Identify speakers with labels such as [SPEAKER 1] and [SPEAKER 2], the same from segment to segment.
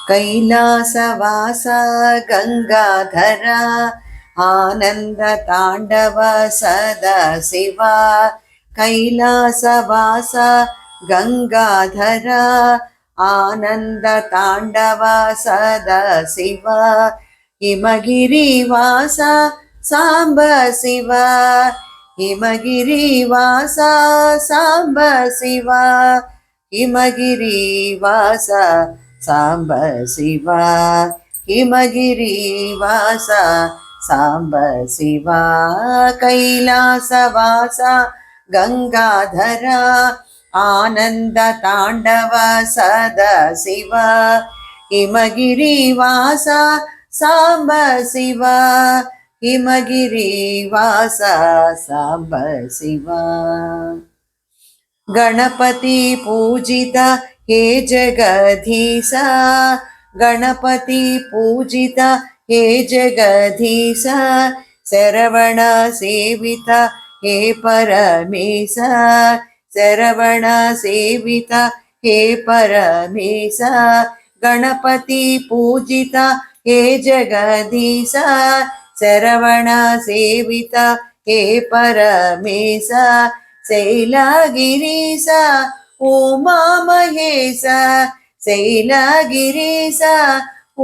[SPEAKER 1] कैलासवास गंगाधरा आनंद तांडव सदा शिवा कैलासवास गंगाधरा आनंद तांडव सदा शिवा हिमगिरिवास सांब शिवा हिमगिरिवास सांब शिवा हिमगिरिवास सांब शिवा हिमगिरिवास सांब शिवा कैलासवास गंगाधरा आनंद तांडव सदा शिवा हिमगिरिवास सांब शिवा हिमगिरिवास सांब शिवा गणपति पूजित हे जगदीश गणपति पूजित हे जगदीश शरवण सेवित हे परमेश शरवण सेवित हे परमेश गणपति पूजित हे जगदीश शरवण सेवित हे परमेश शैलगिरीश उमा महेश शैलगिरीश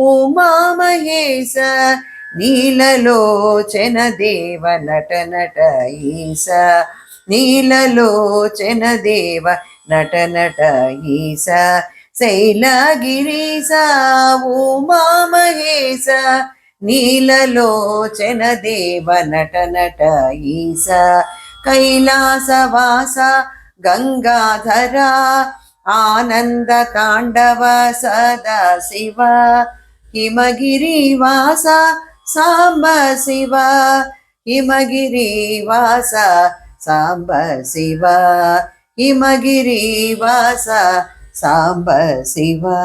[SPEAKER 1] उमा महेश नीललोचन देव नट नट ईश नीललोचन देव नट नट ईश शैलगिरीश उमा महेश नीललोचन देव नट नट ईश कैलासवास गंगाधरा आनंद तांडव सदा शिवा हिमगिरिवास सांब शिवा हिमगिरिवास सांब शिवा हिमगिरिवास सांब शिवा।